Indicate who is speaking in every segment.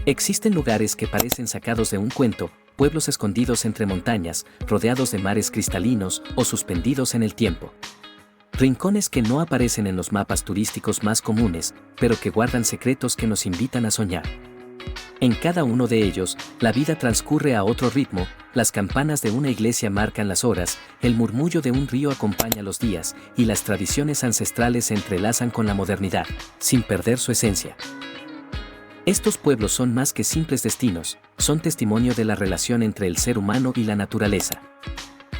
Speaker 1: Existen lugares que parecen sacados de un cuento, pueblos escondidos entre montañas, rodeados de mares cristalinos o suspendidos en el tiempo. Rincones que no aparecen en los mapas turísticos más comunes, pero que guardan secretos que nos invitan a soñar. En cada uno de ellos, la vida transcurre a otro ritmo, las campanas de una iglesia marcan las horas, el murmullo de un río acompaña los días, y las tradiciones ancestrales se entrelazan con la modernidad, sin perder su esencia. Estos pueblos son más que simples destinos, son testimonio de la relación entre el ser humano y la naturaleza.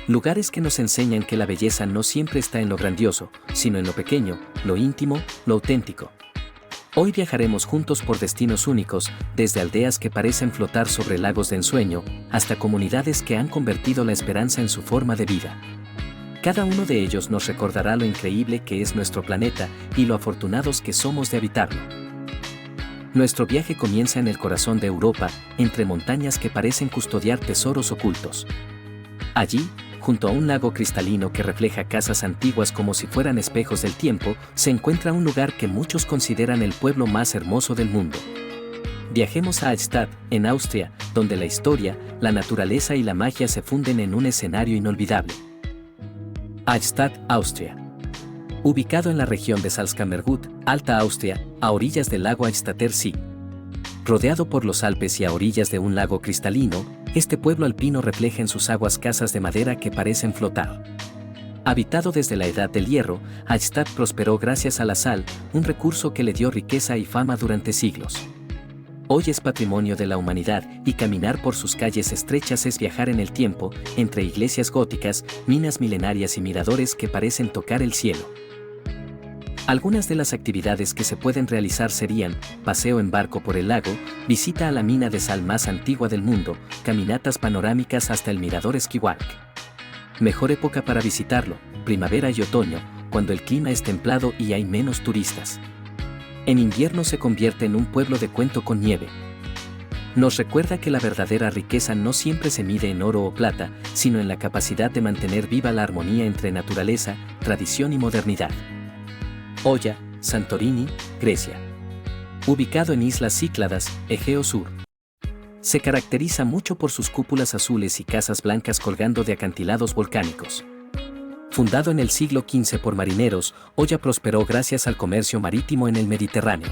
Speaker 1: Lugares que nos enseñan que la belleza no siempre está en lo grandioso, sino en lo pequeño, lo íntimo, lo auténtico. Hoy viajaremos juntos por destinos únicos, desde aldeas que parecen flotar sobre lagos de ensueño, hasta comunidades que han convertido la esperanza en su forma de vida. Cada uno de ellos nos recordará lo increíble que es nuestro planeta y lo afortunados que somos de habitarlo. Nuestro viaje comienza en el corazón de Europa, entre montañas que parecen custodiar tesoros ocultos. Allí, junto a un lago cristalino que refleja casas antiguas como si fueran espejos del tiempo, se encuentra un lugar que muchos consideran el pueblo más hermoso del mundo. Viajemos a Eichstätt, en Austria, donde la historia, la naturaleza y la magia se funden en un escenario inolvidable. Eichstätt, Austria. Ubicado en la región de Salzkammergut, Alta Austria, a orillas del lago Eichstätter See. Rodeado por los Alpes y a orillas de un lago cristalino, este pueblo alpino refleja en sus aguas casas de madera que parecen flotar. Habitado desde la Edad del Hierro, Eichstätt prosperó gracias a la sal, un recurso que le dio riqueza y fama durante siglos. Hoy es patrimonio de la humanidad y caminar por sus calles estrechas es viajar en el tiempo, entre iglesias góticas, minas milenarias y miradores que parecen tocar el cielo. Algunas de las actividades que se pueden realizar serían: paseo en barco por el lago, visita a la mina de sal más antigua del mundo, caminatas panorámicas hasta el mirador Skywalk. Mejor época para visitarlo: primavera y otoño, cuando el clima es templado y hay menos turistas. En invierno se convierte en un pueblo de cuento con nieve. Nos recuerda que la verdadera riqueza no siempre se mide en oro o plata, sino en la capacidad de mantener viva la armonía entre naturaleza, tradición y modernidad. Oya, Santorini, Grecia. Ubicado en Islas Cícladas, Egeo Sur. Se caracteriza mucho por sus cúpulas azules y casas blancas colgando de acantilados volcánicos. Fundado en el siglo XV por marineros, Oya prosperó gracias al comercio marítimo en el Mediterráneo.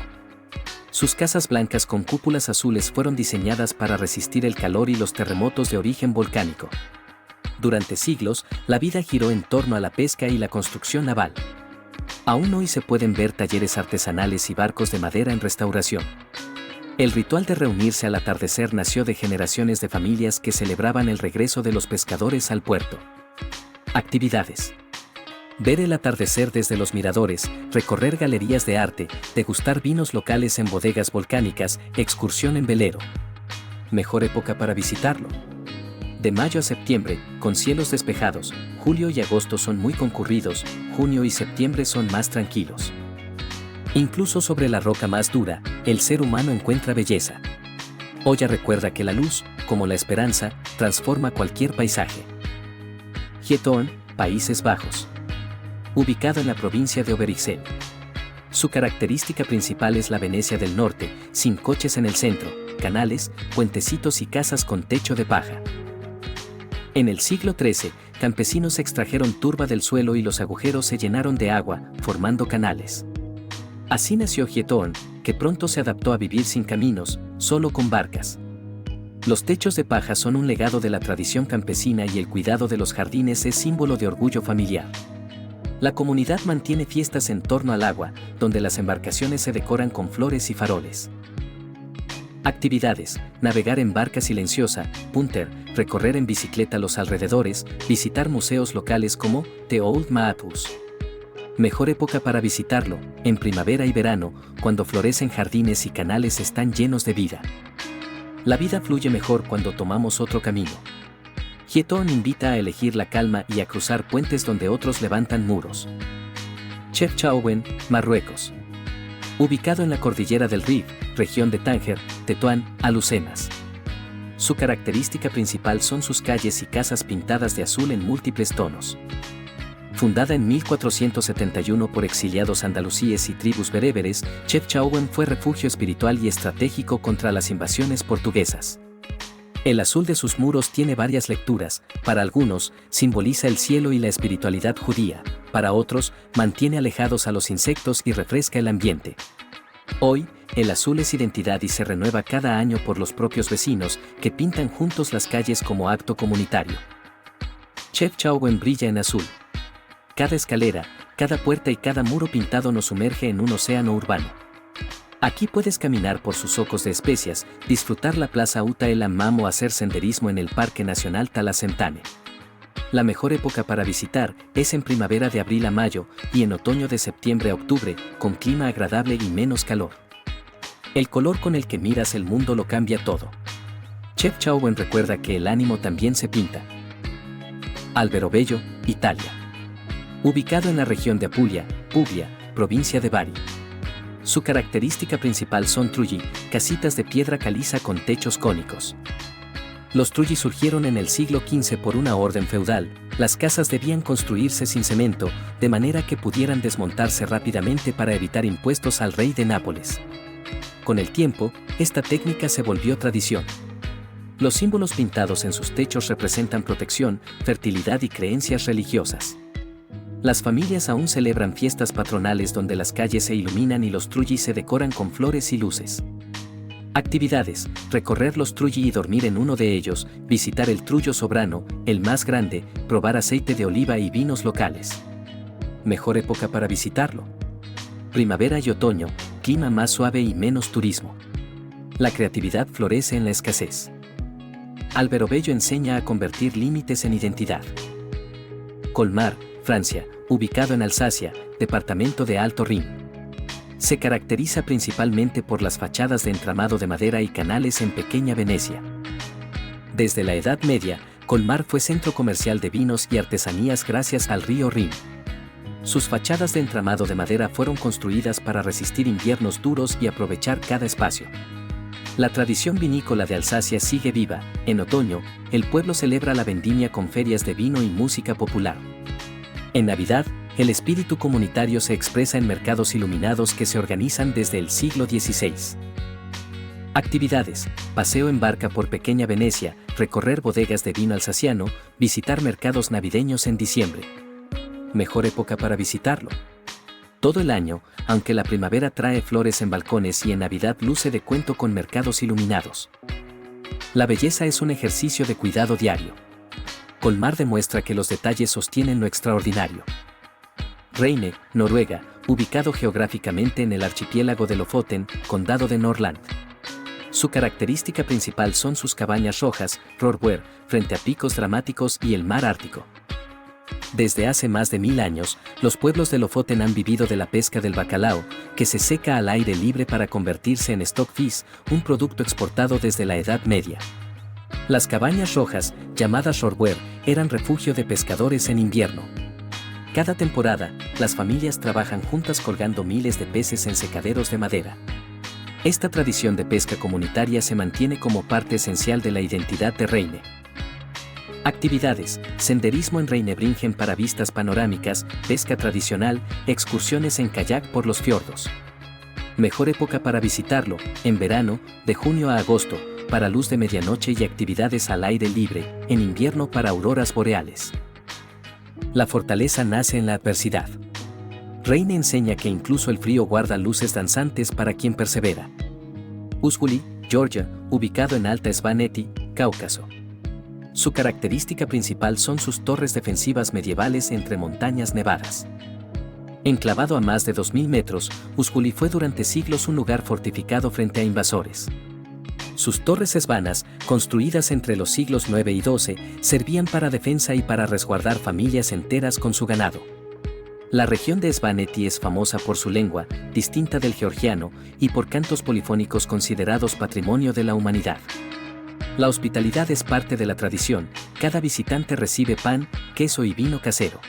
Speaker 1: Sus casas blancas con cúpulas azules fueron diseñadas para resistir el calor y los terremotos de origen volcánico. Durante siglos, la vida giró en torno a la pesca y la construcción naval. Aún hoy se pueden ver talleres artesanales y barcos de madera en restauración. El ritual de reunirse al atardecer nació de generaciones de familias que celebraban el regreso de los pescadores al puerto. Actividades: ver el atardecer desde los miradores, recorrer galerías de arte, degustar vinos locales en bodegas volcánicas, excursión en velero. Mejor época para visitarlo: de mayo a septiembre, con cielos despejados. Julio y agosto son muy concurridos, junio y septiembre son más tranquilos. Incluso sobre la roca más dura, el ser humano encuentra belleza. Oya recuerda que la luz, como la esperanza, transforma cualquier paisaje. Giethoorn, Países Bajos. Ubicado en la provincia de Overijssel. Su característica principal es la Venecia del norte, sin coches en el centro, canales, puentecitos y casas con techo de paja. En el siglo XIII, campesinos extrajeron turba del suelo y los agujeros se llenaron de agua, formando canales. Así nació Giethoorn, que pronto se adaptó a vivir sin caminos, solo con barcas. Los techos de paja son un legado de la tradición campesina y el cuidado de los jardines es símbolo de orgullo familiar. La comunidad mantiene fiestas en torno al agua, donde las embarcaciones se decoran con flores y faroles. Actividades: navegar en barca silenciosa, punter, recorrer en bicicleta los alrededores, visitar museos locales como The Old Maathuis. Mejor época para visitarlo: en primavera y verano, cuando florecen jardines y canales están llenos de vida. La vida fluye mejor cuando tomamos otro camino. Giethoorn invita a elegir la calma y a cruzar puentes donde otros levantan muros. Chefchaouen, Marruecos. Ubicado en la cordillera del Rif, región de Tánger, Tetuán, Alhucemas. Su característica principal son sus calles y casas pintadas de azul en múltiples tonos. Fundada en 1471 por exiliados andalusíes y tribus bereberes, Chefchaouen fue refugio espiritual y estratégico contra las invasiones portuguesas. El azul de sus muros tiene varias lecturas, para algunos, simboliza el cielo y la espiritualidad judía, para otros, mantiene alejados a los insectos y refresca el ambiente. Hoy, el azul es identidad y se renueva cada año por los propios vecinos, que pintan juntos las calles como acto comunitario. Chefchaouen brilla en azul. Cada escalera, cada puerta y cada muro pintado nos sumerge en un océano urbano. Aquí puedes caminar por sus zocos de especias, disfrutar la plaza Uta el Hammam o hacer senderismo en el Parque Nacional Talasentane. La mejor época para visitar es en primavera de abril a mayo y en otoño de septiembre a octubre, con clima agradable y menos calor. El color con el que miras el mundo lo cambia todo. Chefchaouen recuerda que el ánimo también se pinta. Alberobello, Italia. Ubicado en la región de Apulia, Puglia, provincia de Bari. Su característica principal son trulli, casitas de piedra caliza con techos cónicos. Los trulli surgieron en el siglo XV por una orden feudal. Las casas debían construirse sin cemento, de manera que pudieran desmontarse rápidamente para evitar impuestos al rey de Nápoles. Con el tiempo, esta técnica se volvió tradición. Los símbolos pintados en sus techos representan protección, fertilidad y creencias religiosas. Las familias aún celebran fiestas patronales donde las calles se iluminan y los trulli se decoran con flores y luces. Actividades: recorrer los trulli y dormir en uno de ellos, visitar el Trullo Sobrano, el más grande, probar aceite de oliva y vinos locales. Mejor época para visitarlo: primavera y otoño, clima más suave y menos turismo. La creatividad florece en la escasez. Alberobello enseña a convertir límites en identidad. Colmar, Francia, ubicado en Alsacia, departamento de Alto Rin. Se caracteriza principalmente por las fachadas de entramado de madera y canales en Pequeña Venecia. Desde la Edad Media, Colmar fue centro comercial de vinos y artesanías gracias al río Rin. Sus fachadas de entramado de madera fueron construidas para resistir inviernos duros y aprovechar cada espacio. La tradición vinícola de Alsacia sigue viva. En otoño, el pueblo celebra la vendimia con ferias de vino y música popular. En Navidad, el espíritu comunitario se expresa en mercados iluminados que se organizan desde el siglo XVI. Actividades: paseo en barca por Pequeña Venecia, recorrer bodegas de vino alsaciano, visitar mercados navideños en diciembre. Mejor época para visitarlo: todo el año, aunque la primavera trae flores en balcones y en Navidad luce de cuento con mercados iluminados. La belleza es un ejercicio de cuidado diario. Colmar demuestra que los detalles sostienen lo extraordinario. Reine, Noruega, ubicado geográficamente en el archipiélago de Lofoten, condado de Nordland. Su característica principal son sus cabañas rojas, Rorbuer, frente a picos dramáticos y el mar Ártico. Desde hace más de 1000 años, los pueblos de Lofoten han vivido de la pesca del bacalao, que se seca al aire libre para convertirse en stockfish, un producto exportado desde la Edad Media. Las cabañas rojas, llamadas Rorbuer, eran refugio de pescadores en invierno. Cada temporada, las familias trabajan juntas colgando miles de peces en secaderos de madera. Esta tradición de pesca comunitaria se mantiene como parte esencial de la identidad de Reine. Actividades: senderismo en Reinebringen para vistas panorámicas, pesca tradicional, excursiones en kayak por los fiordos. Mejor época para visitarlo: en verano, de junio a agosto, para luz de medianoche y actividades al aire libre, en invierno para auroras boreales. La fortaleza nace en la adversidad. Reine enseña que incluso el frío guarda luces danzantes para quien persevera. Uskuli, Georgia, ubicado en Alta Svaneti, Cáucaso. Su característica principal son sus torres defensivas medievales entre montañas nevadas. Enclavado a más de 2000 metros, Uskuli fue durante siglos un lugar fortificado frente a invasores. Sus torres esbanas, construidas entre los siglos IX y XII, servían para defensa y para resguardar familias enteras con su ganado. La región de Svaneti es famosa por su lengua, distinta del georgiano, y por cantos polifónicos considerados patrimonio de la humanidad. La hospitalidad es parte de la tradición, cada visitante recibe pan, queso y vino casero.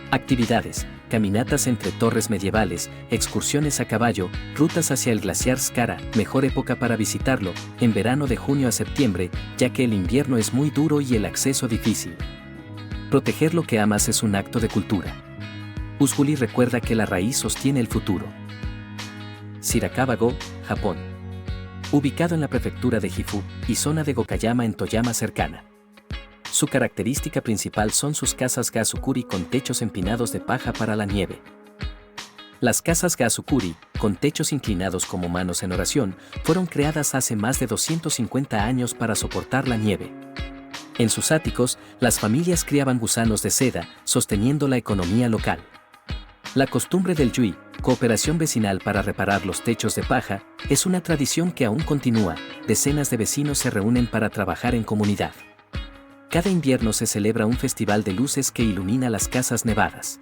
Speaker 1: Actividades: caminatas entre torres medievales, excursiones a caballo, rutas hacia el glaciar Skara. Mejor época para visitarlo: en verano de junio a septiembre, ya que el invierno es muy duro y el acceso difícil. Proteger lo que amas es un acto de cultura. Usguli recuerda que la raíz sostiene el futuro. Shirakawa-go, Japón. Ubicado en la prefectura de Gifu y zona de Gokayama en Toyama cercana. Su característica principal son sus casas Gazukuri con techos empinados de paja para la nieve. Las casas Gazukuri, con techos inclinados como manos en oración, fueron creadas hace más de 250 años para soportar la nieve. En sus áticos, las familias criaban gusanos de seda, sosteniendo la economía local. La costumbre del yui, cooperación vecinal para reparar los techos de paja, es una tradición que aún continúa. Decenas de vecinos se reúnen para trabajar en comunidad. Cada invierno se celebra un festival de luces que ilumina las casas nevadas.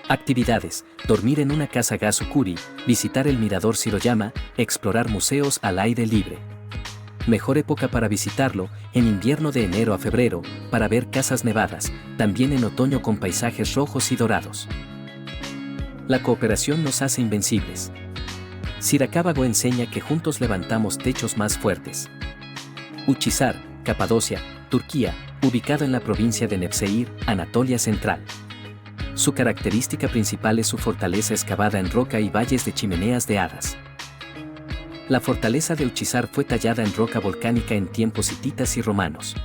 Speaker 1: Actividades: dormir en una casa Gazukuri, visitar el mirador Shiroyama, explorar museos al aire libre. Mejor época para visitarlo: en invierno de enero a febrero, para ver casas nevadas, también en otoño con paisajes rojos y dorados. La cooperación nos hace invencibles. Shirakawa-go enseña que juntos levantamos techos más fuertes. Uchizar, Capadocia, Turquía, ubicado en la provincia de Nevşehir, Anatolia Central. Su característica principal es su fortaleza excavada en roca y valles de chimeneas de hadas. La fortaleza de Uchizar fue tallada en roca volcánica en tiempos hititas y romanos.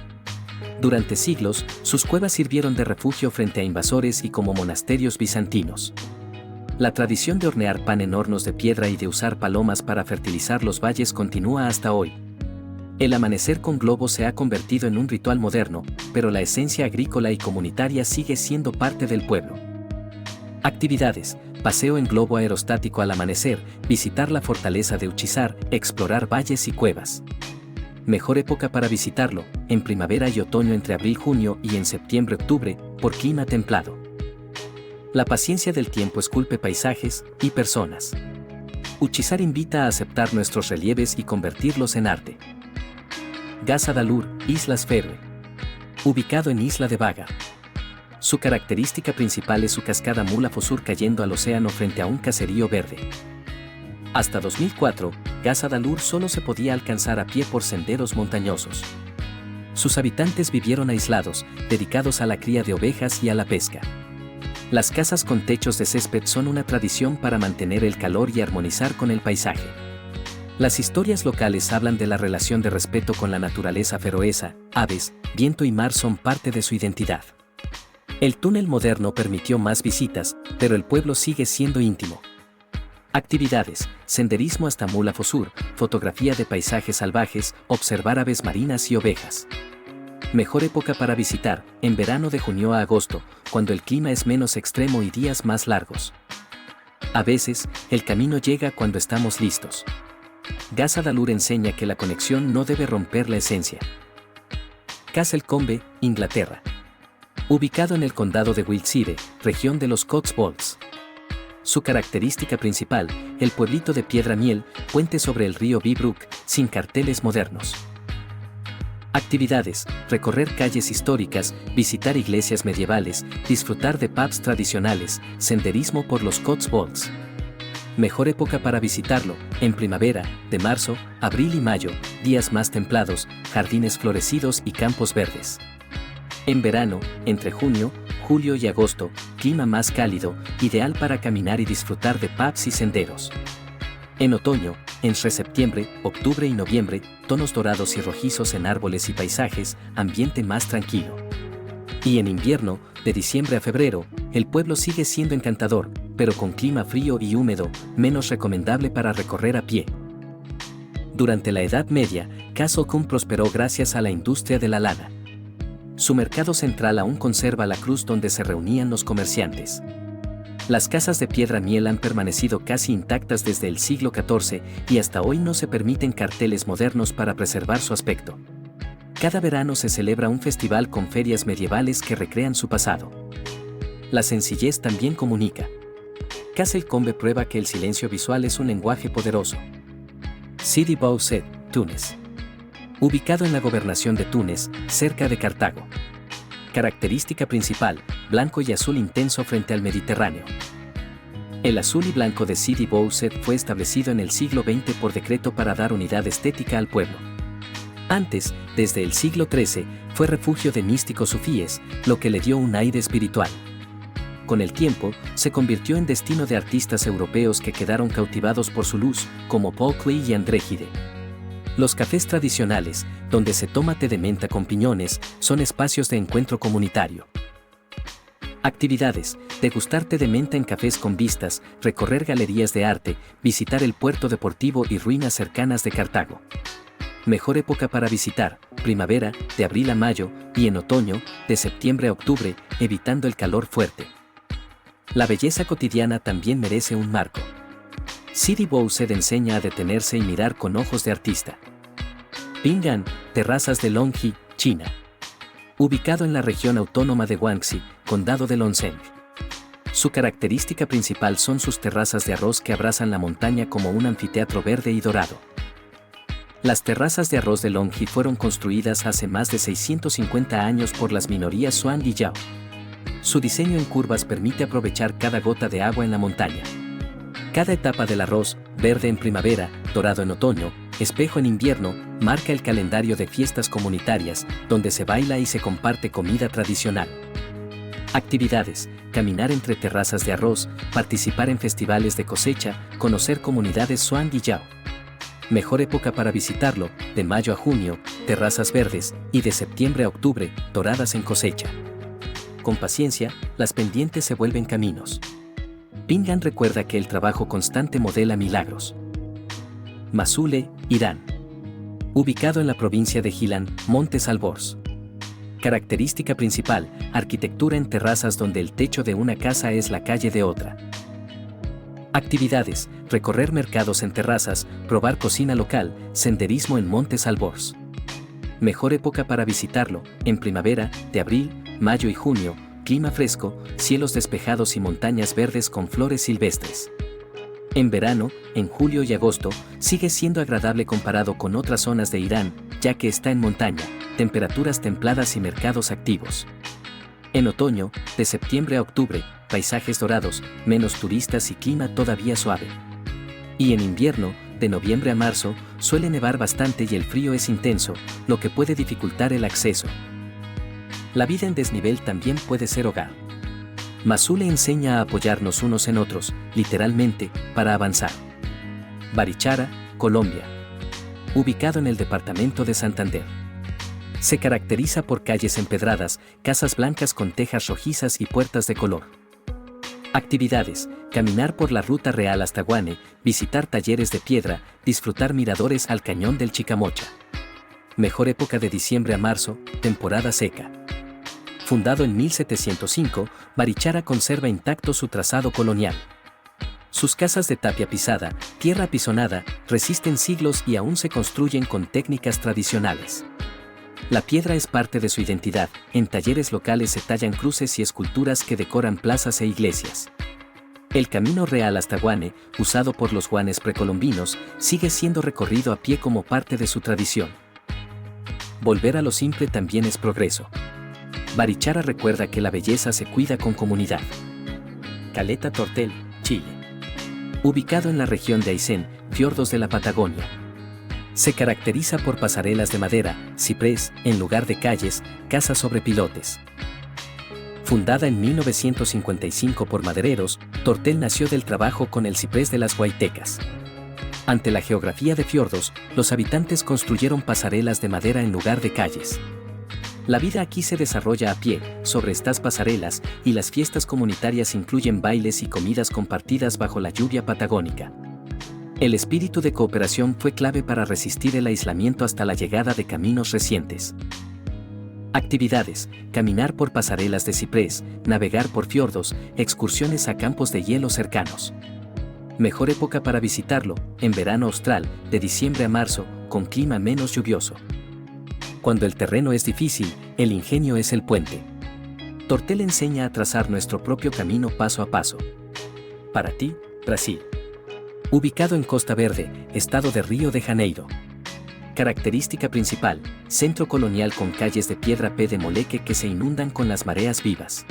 Speaker 1: Durante siglos, sus cuevas sirvieron de refugio frente a invasores y como monasterios bizantinos. La tradición de hornear pan en hornos de piedra y de usar palomas para fertilizar los valles continúa hasta hoy. El amanecer con globos se ha convertido en un ritual moderno, pero la esencia agrícola y comunitaria sigue siendo parte del pueblo. Actividades: paseo en globo aerostático al amanecer, visitar la fortaleza de Uchizar, explorar valles y cuevas. Mejor época para visitarlo: en primavera y otoño entre abril-junio y en septiembre-octubre, por clima templado. La paciencia del tiempo esculpe paisajes y personas. Uchizar invita a aceptar nuestros relieves y convertirlos en arte. Gazadalur, Islas Feroe. Ubicado en Isla de Vaga. Su característica principal es su cascada Mulafosur cayendo al océano frente a un caserío verde. Hasta 2004, Gazadalur solo se podía alcanzar a pie por senderos montañosos. Sus habitantes vivieron aislados, dedicados a la cría de ovejas y a la pesca. Las casas con techos de césped son una tradición para mantener el calor y armonizar con el paisaje. Las historias locales hablan de la relación de respeto con la naturaleza feroesa, aves, viento y mar son parte de su identidad. El túnel moderno permitió más visitas, pero el pueblo sigue siendo íntimo. Actividades: senderismo hasta Mulafosur, fotografía de paisajes salvajes, observar aves marinas y ovejas. Mejor época para visitar: en verano de junio a agosto, cuando el clima es menos extremo y días más largos. A veces, el camino llega cuando estamos listos. Gazadalur enseña que la conexión no debe romper la esencia. Castle Combe, Inglaterra. Ubicado en el condado de Wiltshire, región de los Cotswolds. Su característica principal: el pueblito de piedra miel, puente sobre el río Beebrook, sin carteles modernos. Actividades: recorrer calles históricas, visitar iglesias medievales, disfrutar de pubs tradicionales, senderismo por los Cotswolds. Mejor época para visitarlo: en primavera, de marzo, abril y mayo, días más templados, jardines florecidos y campos verdes. En verano, entre junio, julio y agosto, clima más cálido, ideal para caminar y disfrutar de pubs y senderos. En otoño, entre septiembre, octubre y noviembre, tonos dorados y rojizos en árboles y paisajes, ambiente más tranquilo. Y en invierno, de diciembre a febrero, el pueblo sigue siendo encantador, pero con clima frío y húmedo, menos recomendable para recorrer a pie. Durante la Edad Media, Castle Combe prosperó gracias a la industria de la lana. Su mercado central aún conserva la cruz donde se reunían los comerciantes. Las casas de piedra miel han permanecido casi intactas desde el siglo XIV y hasta hoy no se permiten carteles modernos para preservar su aspecto. Cada verano se celebra un festival con ferias medievales que recrean su pasado. La sencillez también comunica. Castle Combe prueba que el silencio visual es un lenguaje poderoso. Sidi Bou Said, Túnez. Ubicado en la gobernación de Túnez, cerca de Cartago. Característica principal: blanco y azul intenso frente al Mediterráneo. El azul y blanco de Sidi Bou Said fue establecido en el siglo XX por decreto para dar unidad estética al pueblo. Antes, desde el siglo XIII, fue refugio de místicos sufíes, lo que le dio un aire espiritual. Con el tiempo, se convirtió en destino de artistas europeos que quedaron cautivados por su luz, como Paul Klee y André Gide. Los cafés tradicionales, donde se toma té de menta con piñones, son espacios de encuentro comunitario. Actividades: degustar té de menta en cafés con vistas, recorrer galerías de arte, visitar el puerto deportivo y ruinas cercanas de Cartago. Mejor época para visitar: primavera, de abril a mayo, y en otoño, de septiembre a octubre, evitando el calor fuerte. La belleza cotidiana también merece un marco. Sidi Bouchet enseña a detenerse y mirar con ojos de artista. Ping'an, terrazas de Longhi, China. Ubicado en la región autónoma de Guangxi, condado de Longsheng. Su característica principal son sus terrazas de arroz que abrazan la montaña como un anfiteatro verde y dorado. Las terrazas de arroz de Longhi fueron construidas hace más de 650 años por las minorías Zhuang y Yao. Su diseño en curvas permite aprovechar cada gota de agua en la montaña. Cada etapa del arroz, verde en primavera, dorado en otoño, espejo en invierno, marca el calendario de fiestas comunitarias, donde se baila y se comparte comida tradicional. Actividades: caminar entre terrazas de arroz, participar en festivales de cosecha, conocer comunidades Zhuang y Yao. Mejor época para visitarlo: de mayo a junio, terrazas verdes, y de septiembre a octubre, doradas en cosecha. Con paciencia, las pendientes se vuelven caminos. Ping'an recuerda que el trabajo constante modela milagros. Masule, Irán. Ubicado en la provincia de Gilan, Montes Alborz. Característica principal: arquitectura en terrazas donde el techo de una casa es la calle de otra. Actividades: recorrer mercados en terrazas, probar cocina local, senderismo en Montes Alborz. Mejor época para visitarlo: en primavera, de abril, mayo y junio, clima fresco, cielos despejados y montañas verdes con flores silvestres. En verano, en julio y agosto, sigue siendo agradable comparado con otras zonas de Irán, ya que está en montaña, temperaturas templadas y mercados activos. En otoño, de septiembre a octubre, paisajes dorados, menos turistas y clima todavía suave. Y en invierno, de noviembre a marzo, suele nevar bastante y el frío es intenso, lo que puede dificultar el acceso. La vida en desnivel también puede ser hogar. Masule enseña a apoyarnos unos en otros, literalmente, para avanzar. Barichara, Colombia. Ubicado en el departamento de Santander. Se caracteriza por calles empedradas, casas blancas con tejas rojizas y puertas de color. Actividades: caminar por la ruta real hasta Guane, visitar talleres de piedra, disfrutar miradores al cañón del Chicamocha. Mejor época de diciembre a marzo, temporada seca. Fundado en 1705, Barichara conserva intacto su trazado colonial. Sus casas de tapia pisada, tierra apisonada, resisten siglos y aún se construyen con técnicas tradicionales. La piedra es parte de su identidad. En talleres locales se tallan cruces y esculturas que decoran plazas e iglesias. El camino real hasta Guane, usado por los guanes precolombinos, sigue siendo recorrido a pie como parte de su tradición. Volver a lo simple también es progreso. Barichara recuerda que la belleza se cuida con comunidad. Caleta Tortel, Chile. Ubicado en la región de Aysén, fiordos de la Patagonia. Se caracteriza por pasarelas de madera, ciprés, en lugar de calles, casas sobre pilotes. Fundada en 1955 por madereros, Tortel nació del trabajo con el ciprés de las Huaytecas. Ante la geografía de fiordos, los habitantes construyeron pasarelas de madera en lugar de calles. La vida aquí se desarrolla a pie, sobre estas pasarelas, y las fiestas comunitarias incluyen bailes y comidas compartidas bajo la lluvia patagónica. El espíritu de cooperación fue clave para resistir el aislamiento hasta la llegada de caminos recientes. Actividades: caminar por pasarelas de ciprés, navegar por fiordos, excursiones a campos de hielo cercanos. Mejor época para visitarlo: en verano austral, de diciembre a marzo, con clima menos lluvioso. Cuando el terreno es difícil, el ingenio es el puente. Tortel enseña a trazar nuestro propio camino paso a paso. Para ti, Brasil. Ubicado en Costa Verde, estado de Río de Janeiro. Característica principal: centro colonial con calles de piedra P de moleque que se inundan con las mareas vivas.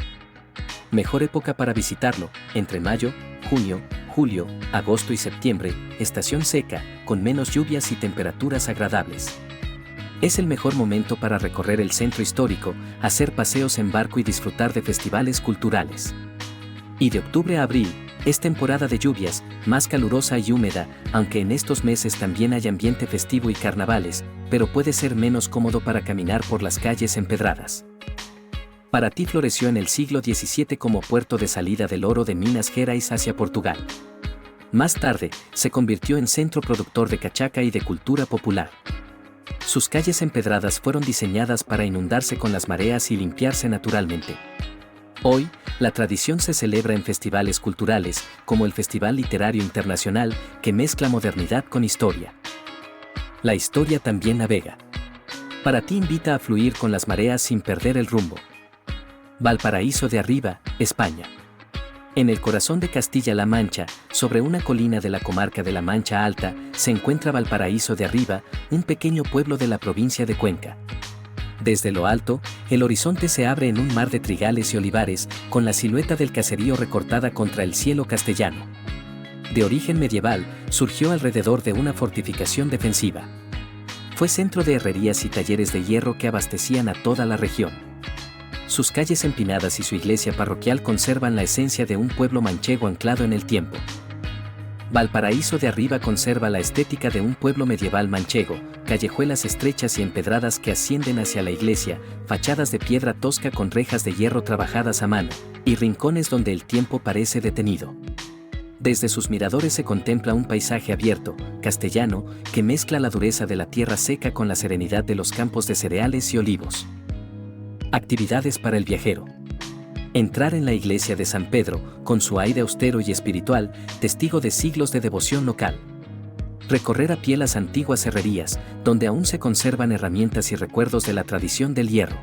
Speaker 1: Mejor época para visitarlo: entre mayo, junio, julio, agosto y septiembre, estación seca, con menos lluvias y temperaturas agradables. Es el mejor momento para recorrer el centro histórico, hacer paseos en barco y disfrutar de festivales culturales. Y de octubre a abril, es temporada de lluvias, más calurosa y húmeda, aunque en estos meses también hay ambiente festivo y carnavales, pero puede ser menos cómodo para caminar por las calles empedradas. Paraty floreció en el siglo XVII como puerto de salida del oro de Minas Gerais hacia Portugal. Más tarde, se convirtió en centro productor de cachaca y de cultura popular. Sus calles empedradas fueron diseñadas para inundarse con las mareas y limpiarse naturalmente. Hoy, la tradición se celebra en festivales culturales, como el Festival Literario Internacional, que mezcla modernidad con historia. La historia también navega. Paraty invita a fluir con las mareas sin perder el rumbo. Valparaíso de Arriba, España. En el corazón de Castilla-La Mancha, sobre una colina de la comarca de la Mancha Alta, se encuentra Valparaíso de Arriba, un pequeño pueblo de la provincia de Cuenca. Desde lo alto, el horizonte se abre en un mar de trigales y olivares, con la silueta del caserío recortada contra el cielo castellano. De origen medieval, surgió alrededor de una fortificación defensiva. Fue centro de herrerías y talleres de hierro que abastecían a toda la región. Sus calles empinadas y su iglesia parroquial conservan la esencia de un pueblo manchego anclado en el tiempo. Valparaíso de Arriba conserva la estética de un pueblo medieval manchego, callejuelas estrechas y empedradas que ascienden hacia la iglesia, fachadas de piedra tosca con rejas de hierro trabajadas a mano, y rincones donde el tiempo parece detenido. Desde sus miradores se contempla un paisaje abierto, castellano, que mezcla la dureza de la tierra seca con la serenidad de los campos de cereales y olivos. Actividades para el viajero. Entrar en la iglesia de San Pedro, con su aire austero y espiritual, testigo de siglos de devoción local. Recorrer a pie las antiguas herrerías, donde aún se conservan herramientas y recuerdos de la tradición del hierro.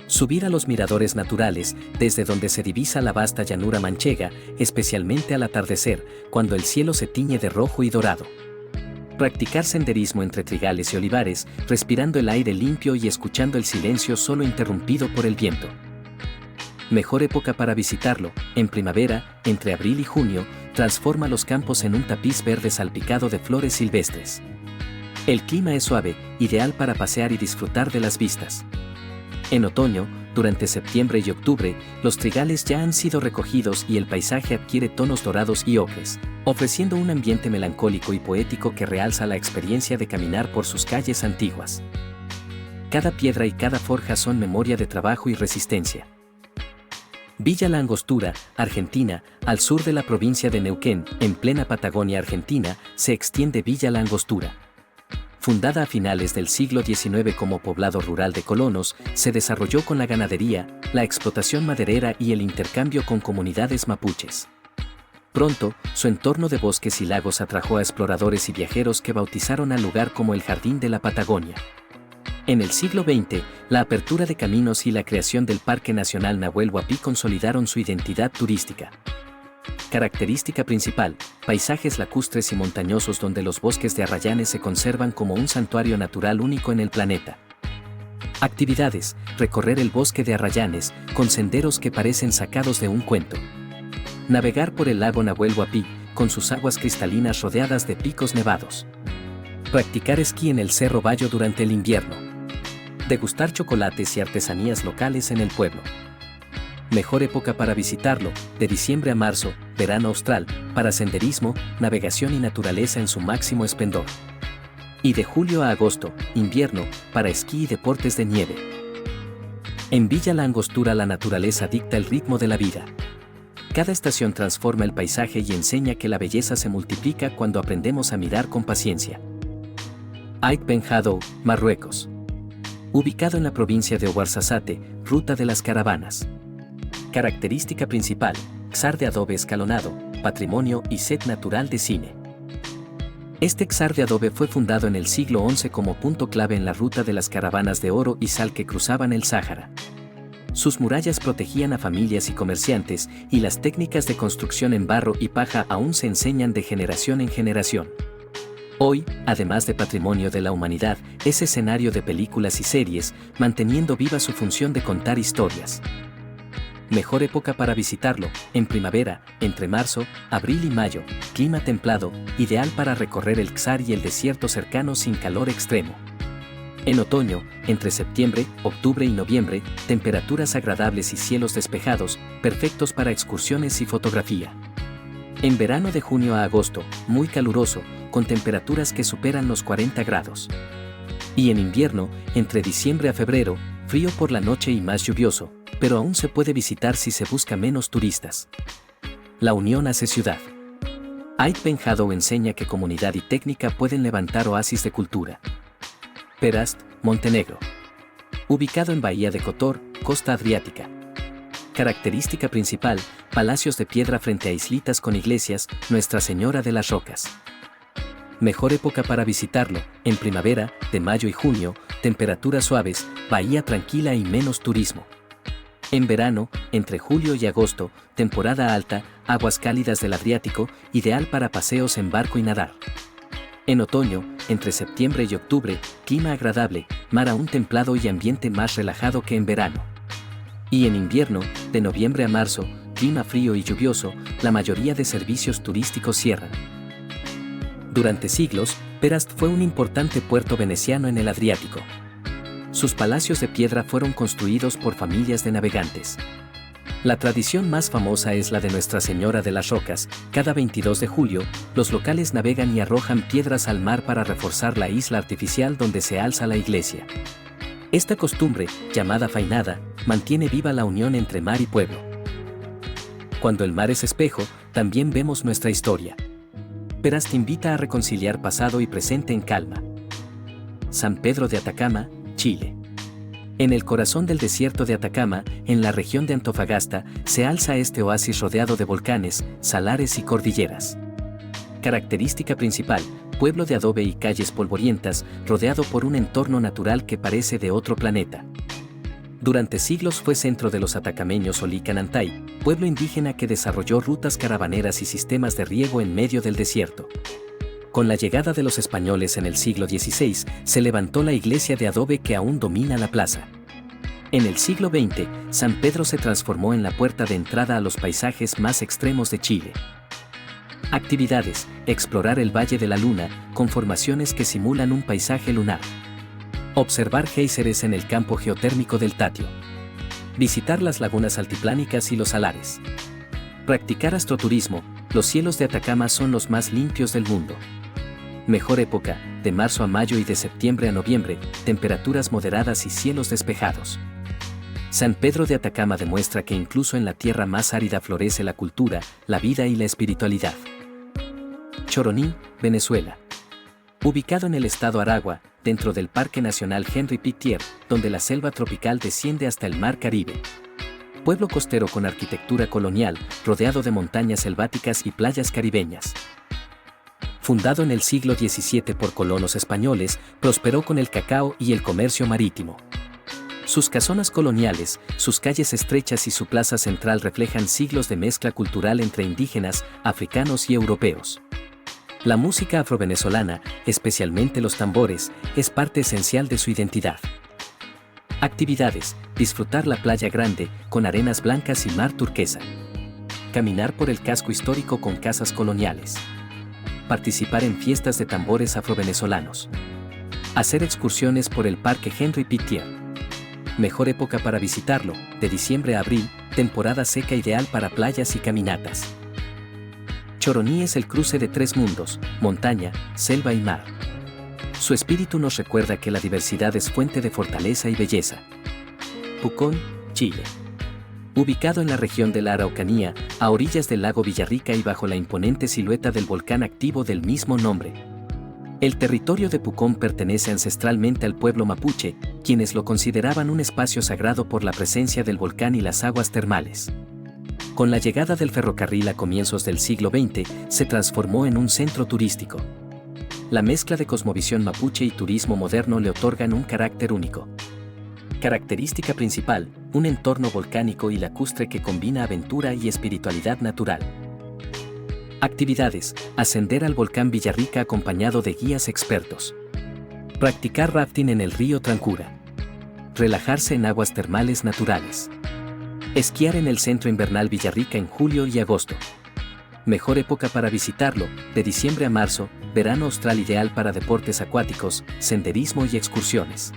Speaker 1: Subir a los miradores naturales, desde donde se divisa la vasta llanura manchega, especialmente al atardecer, cuando el cielo se tiñe de rojo y dorado. Practicar senderismo entre trigales y olivares, respirando el aire limpio y escuchando el silencio solo interrumpido por el viento. Mejor época para visitarlo, en primavera, entre abril y junio, transforma los campos en un tapiz verde salpicado de flores silvestres. El clima es suave, ideal para pasear y disfrutar de las vistas. En otoño, durante septiembre y octubre, los trigales ya han sido recogidos y el paisaje adquiere tonos dorados y ocres, ofreciendo un ambiente melancólico y poético que realza la experiencia de caminar por sus calles antiguas. Cada piedra y cada forja son memoria de trabajo y resistencia. Villa La Angostura, Argentina, al sur de la provincia de Neuquén, en plena Patagonia Argentina, se extiende Villa La Angostura. Fundada a finales del siglo XIX como poblado rural de colonos, se desarrolló con la ganadería, la explotación maderera y el intercambio con comunidades mapuches. Pronto, su entorno de bosques y lagos atrajo a exploradores y viajeros que bautizaron al lugar como el Jardín de la Patagonia. En el siglo XX, la apertura de caminos y la creación del Parque Nacional Nahuel Huapi consolidaron su identidad turística. Característica principal, paisajes lacustres y montañosos donde los bosques de arrayanes se conservan como un santuario natural único en el planeta. Actividades, recorrer el bosque de arrayanes, con senderos que parecen sacados de un cuento. Navegar por el lago Nahuel Huapi, con sus aguas cristalinas rodeadas de picos nevados. Practicar esquí en el Cerro Bayo durante el invierno. Degustar chocolates y artesanías locales en el pueblo. Mejor época para visitarlo, de diciembre a marzo, verano austral, para senderismo, navegación y naturaleza en su máximo esplendor. Y de julio a agosto, invierno, para esquí y deportes de nieve. En Villa La Angostura la naturaleza dicta el ritmo de la vida. Cada estación transforma el paisaje y enseña que la belleza se multiplica cuando aprendemos a mirar con paciencia. Ait Ben Haddou, Marruecos. Ubicado en la provincia de Ouarzazate, ruta de las caravanas. Característica principal, xar de adobe escalonado, patrimonio y set natural de cine. Este xar de adobe fue fundado en el siglo XI como punto clave en la ruta de las caravanas de oro y sal que cruzaban el Sáhara. Sus murallas protegían a familias y comerciantes, y las técnicas de construcción en barro y paja aún se enseñan de generación en generación. Hoy, además de patrimonio de la humanidad, es escenario de películas y series, manteniendo viva su función de contar historias. Mejor época para visitarlo, en primavera, entre marzo, abril y mayo, clima templado, ideal para recorrer el Xar y el desierto cercano sin calor extremo. En otoño, entre septiembre, octubre y noviembre, temperaturas agradables y cielos despejados, perfectos para excursiones y fotografía. En verano de junio a agosto, muy caluroso, con temperaturas que superan los 40 grados. Y en invierno, entre diciembre a febrero, frío por la noche y más lluvioso, pero aún se puede visitar si se busca menos turistas. La unión hace ciudad. Ait Ben Haddou enseña que comunidad y técnica pueden levantar oasis de cultura. Perast, Montenegro. Ubicado en Bahía de Kotor, costa adriática. Característica principal, palacios de piedra frente a islitas con iglesias, Nuestra Señora de las Rocas. Mejor época para visitarlo, en primavera, de mayo y junio, temperaturas suaves, bahía tranquila y menos turismo. En verano, entre julio y agosto, temporada alta, aguas cálidas del Adriático, ideal para paseos en barco y nadar. En otoño, entre septiembre y octubre, clima agradable, mar aún templado y ambiente más relajado que en verano. Y en invierno, de noviembre a marzo, clima frío y lluvioso, la mayoría de servicios turísticos cierran. Durante siglos, Perast fue un importante puerto veneciano en el Adriático. Sus palacios de piedra fueron construidos por familias de navegantes. La tradición más famosa es la de Nuestra Señora de las Rocas. Cada 22 de julio, los locales navegan y arrojan piedras al mar para reforzar la isla artificial donde se alza la iglesia. Esta costumbre, llamada fainada, mantiene viva la unión entre mar y pueblo. Cuando el mar es espejo, también vemos nuestra historia. Perast invita a reconciliar pasado y presente en calma. San Pedro de Atacama, Chile. En el corazón del desierto de Atacama, en la región de Antofagasta, se alza este oasis rodeado de volcanes, salares y cordilleras. Característica principal, pueblo de adobe y calles polvorientas, rodeado por un entorno natural que parece de otro planeta. Durante siglos fue centro de los atacameños Olicanantay, pueblo indígena que desarrolló rutas caravaneras y sistemas de riego en medio del desierto. Con la llegada de los españoles en el siglo XVI, se levantó la iglesia de adobe que aún domina la plaza. En el siglo XX, San Pedro se transformó en la puerta de entrada a los paisajes más extremos de Chile. Actividades: explorar el Valle de la Luna, con formaciones que simulan un paisaje lunar. Observar géiseres en el campo geotérmico del Tatio. Visitar las lagunas altiplánicas y los salares. Practicar astroturismo, los cielos de Atacama son los más limpios del mundo. Mejor época, de marzo a mayo y de septiembre a noviembre, temperaturas moderadas y cielos despejados. San Pedro de Atacama demuestra que incluso en la tierra más árida florece la cultura, la vida y la espiritualidad. Choroní, Venezuela. Ubicado en el estado Aragua, dentro del Parque Nacional Henri Pittier, donde la selva tropical desciende hasta el Mar Caribe. Pueblo costero con arquitectura colonial, rodeado de montañas selváticas y playas caribeñas. Fundado en el siglo XVII por colonos españoles, prosperó con el cacao y el comercio marítimo. Sus casonas coloniales, sus calles estrechas y su plaza central reflejan siglos de mezcla cultural entre indígenas, africanos y europeos. La música afrovenezolana, especialmente los tambores, es parte esencial de su identidad. Actividades: disfrutar la playa grande, con arenas blancas y mar turquesa. Caminar por el casco histórico con casas coloniales. Participar en fiestas de tambores afrovenezolanos. Hacer excursiones por el Parque Henri Pittier. Mejor época para visitarlo, de diciembre a abril, temporada seca ideal para playas y caminatas. Choroní es el cruce de tres mundos, montaña, selva y mar. Su espíritu nos recuerda que la diversidad es fuente de fortaleza y belleza. Pucón, Chile. Ubicado en la región de la Araucanía, a orillas del lago Villarrica y bajo la imponente silueta del volcán activo del mismo nombre. El territorio de Pucón pertenece ancestralmente al pueblo mapuche, quienes lo consideraban un espacio sagrado por la presencia del volcán y las aguas termales. Con la llegada del ferrocarril a comienzos del siglo XX, se transformó en un centro turístico. La mezcla de cosmovisión mapuche y turismo moderno le otorgan un carácter único. Característica principal, un entorno volcánico y lacustre que combina aventura y espiritualidad natural. Actividades: ascender al volcán Villarrica acompañado de guías expertos. Practicar rafting en el río Trancura. Relajarse en aguas termales naturales. Esquiar en el centro invernal Villarrica en julio y agosto. Mejor época para visitarlo, de diciembre a marzo, verano austral ideal para deportes acuáticos, senderismo y excursiones.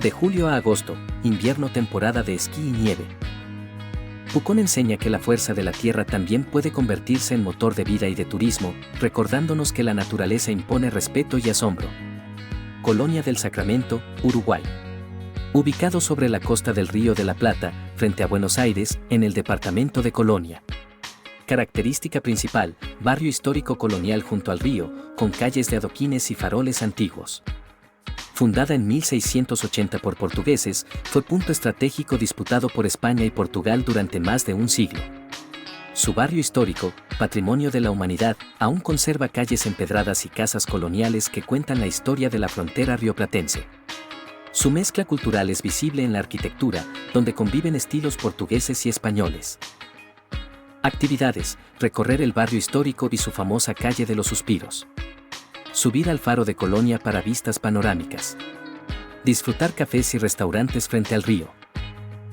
Speaker 1: De julio a agosto, invierno temporada de esquí y nieve. Pucón enseña que la fuerza de la tierra también puede convertirse en motor de vida y de turismo, recordándonos que la naturaleza impone respeto y asombro. Colonia del Sacramento, Uruguay. Ubicado sobre la costa del Río de la Plata, frente a Buenos Aires, en el departamento de Colonia. Característica principal, barrio histórico colonial junto al río, con calles de adoquines y faroles antiguos. Fundada en 1680 por portugueses, fue punto estratégico disputado por España y Portugal durante más de un siglo. Su barrio histórico, patrimonio de la humanidad, aún conserva calles empedradas y casas coloniales que cuentan la historia de la frontera rioplatense. Su mezcla cultural es visible en la arquitectura, donde conviven estilos portugueses y españoles. Actividades: recorrer el barrio histórico y su famosa calle de los Suspiros. Subir al faro de Colonia para vistas panorámicas. Disfrutar cafés y restaurantes frente al río.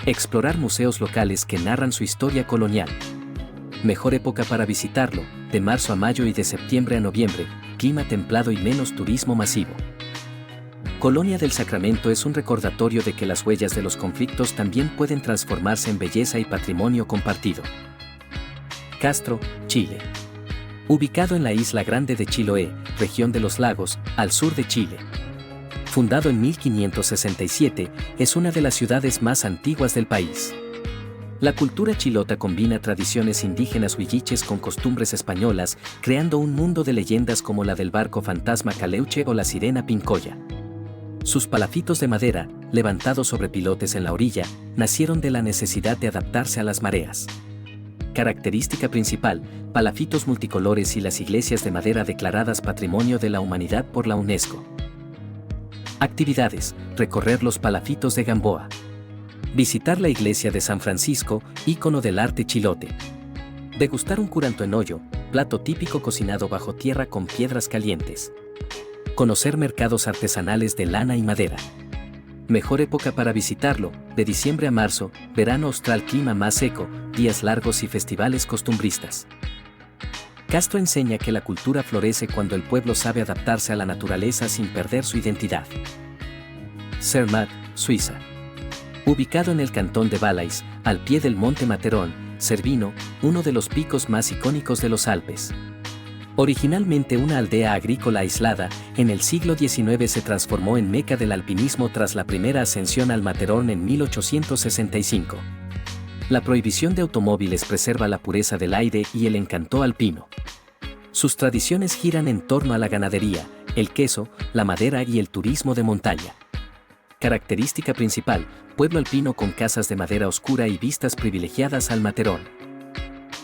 Speaker 1: Explorar museos locales que narran su historia colonial. Mejor época para visitarlo, de marzo a mayo y de septiembre a noviembre, clima templado y menos turismo masivo. Colonia del Sacramento es un recordatorio de que las huellas de los conflictos también pueden transformarse en belleza y patrimonio compartido. Castro, Chile. Ubicado en la isla grande de Chiloé, región de los lagos, al sur de Chile. Fundado en 1567, es una de las ciudades más antiguas del país. La cultura chilota combina tradiciones indígenas huilliches con costumbres españolas, creando un mundo de leyendas como la del barco fantasma Caleuche o la sirena Pincoya. Sus palafitos de madera, levantados sobre pilotes en la orilla, nacieron de la necesidad de adaptarse a las mareas. Característica principal, palafitos multicolores y las iglesias de madera declaradas Patrimonio de la Humanidad por la UNESCO. Actividades: recorrer los palafitos de Gamboa. Visitar la iglesia de San Francisco, ícono del arte chilote. Degustar un curanto en hoyo, plato típico cocinado bajo tierra con piedras calientes. Conocer mercados artesanales de lana y madera. Mejor época para visitarlo, de diciembre a marzo, verano austral, clima más seco, días largos y festivales costumbristas. Castro enseña que la cultura florece cuando el pueblo sabe adaptarse a la naturaleza sin perder su identidad. Zermatt, Suiza. Ubicado en el cantón de Valais, al pie del monte Matterhorn, Cervino, uno de los picos más icónicos de los Alpes. Originalmente una aldea agrícola aislada, en el siglo XIX se transformó en meca del alpinismo tras la primera ascensión al Matterhorn en 1865. La prohibición de automóviles preserva la pureza del aire y el encanto alpino. Sus tradiciones giran en torno a la ganadería, el queso, la madera y el turismo de montaña. Característica principal: pueblo alpino con casas de madera oscura y vistas privilegiadas al Matterhorn.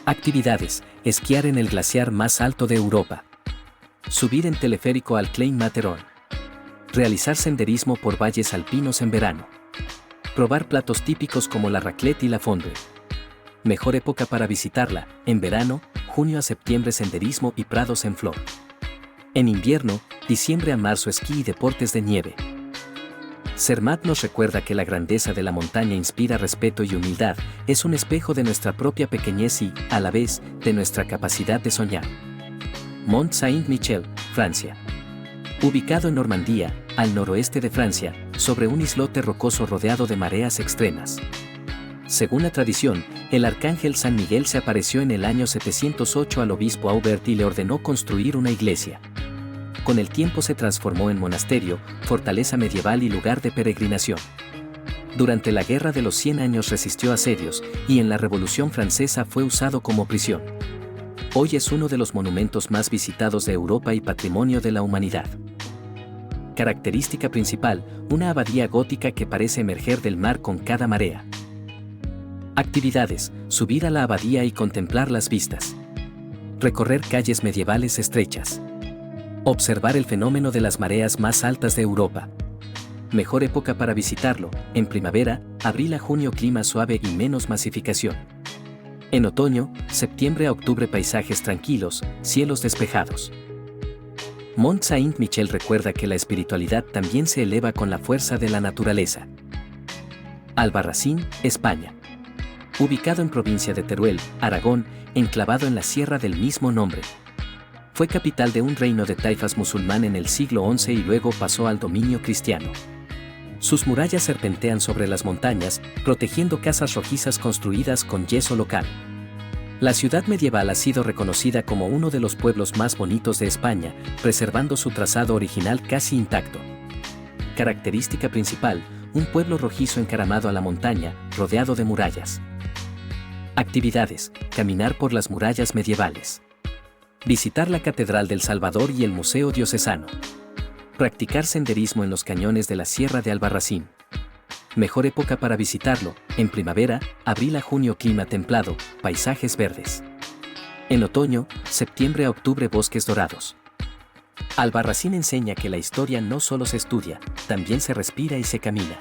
Speaker 1: Actividades: esquiar en el glaciar más alto de Europa. Subir en teleférico al Klein Matterhorn. Realizar senderismo por valles alpinos en verano. Probar platos típicos como la raclette y la fondue. Mejor época para visitarla: en verano, junio a septiembre, senderismo y prados en flor. En invierno, diciembre a marzo, esquí y deportes de nieve. Zermatt nos recuerda que la grandeza de la montaña inspira respeto y humildad, es un espejo de nuestra propia pequeñez y, a la vez, de nuestra capacidad de soñar. Mont Saint-Michel, Francia. Ubicado en Normandía, al noroeste de Francia, sobre un islote rocoso rodeado de mareas extremas. Según la tradición, el arcángel San Miguel se apareció en el año 708 al obispo Aubert y le ordenó construir una iglesia. Con el tiempo se transformó en monasterio, fortaleza medieval y lugar de peregrinación. Durante la Guerra de los 100 Años resistió asedios y en la Revolución Francesa fue usado como prisión. Hoy es uno de los monumentos más visitados de Europa y patrimonio de la humanidad. Característica principal: una abadía gótica que parece emerger del mar con cada marea. Actividades: subir a la abadía y contemplar las vistas. Recorrer calles medievales estrechas. Observar el fenómeno de las mareas más altas de Europa. Mejor época para visitarlo: en primavera, abril a junio, clima suave y menos masificación. En otoño, septiembre a octubre, paisajes tranquilos, cielos despejados. Mont Saint-Michel recuerda que la espiritualidad también se eleva con la fuerza de la naturaleza. Albarracín, España. Ubicado en provincia de Teruel, Aragón, enclavado en la sierra del mismo nombre. Fue capital de un reino de taifas musulmán en el siglo XI y luego pasó al dominio cristiano. Sus murallas serpentean sobre las montañas, protegiendo casas rojizas construidas con yeso local. La ciudad medieval ha sido reconocida como uno de los pueblos más bonitos de España, preservando su trazado original casi intacto. Característica principal: un pueblo rojizo encaramado a la montaña, rodeado de murallas. Actividades: caminar por las murallas medievales. Visitar la Catedral del Salvador y el Museo Diocesano. Practicar senderismo en los cañones de la Sierra de Albarracín. Mejor época para visitarlo: en primavera, abril a junio, clima templado, paisajes verdes. En otoño, septiembre a octubre, bosques dorados. Albarracín enseña que la historia no solo se estudia, también se respira y se camina.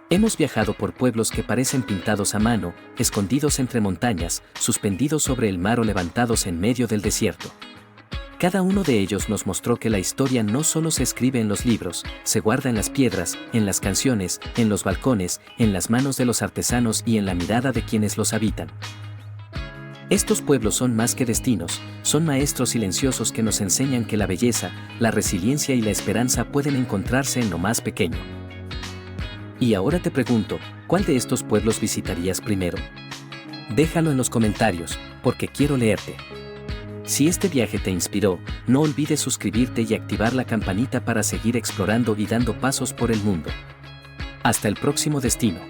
Speaker 1: Hemos viajado por pueblos que parecen pintados a mano, escondidos entre montañas, suspendidos sobre el mar o levantados en medio del desierto. Cada uno de ellos nos mostró que la historia no solo se escribe en los libros, se guarda en las piedras, en las canciones, en los balcones, en las manos de los artesanos y en la mirada de quienes los habitan. Estos pueblos son más que destinos, son maestros silenciosos que nos enseñan que la belleza, la resiliencia y la esperanza pueden encontrarse en lo más pequeño. Y ahora te pregunto, ¿cuál de estos pueblos visitarías primero? Déjalo en los comentarios, porque quiero leerte. Si este viaje te inspiró, no olvides suscribirte y activar la campanita para seguir explorando y dando pasos por el mundo. Hasta el próximo destino.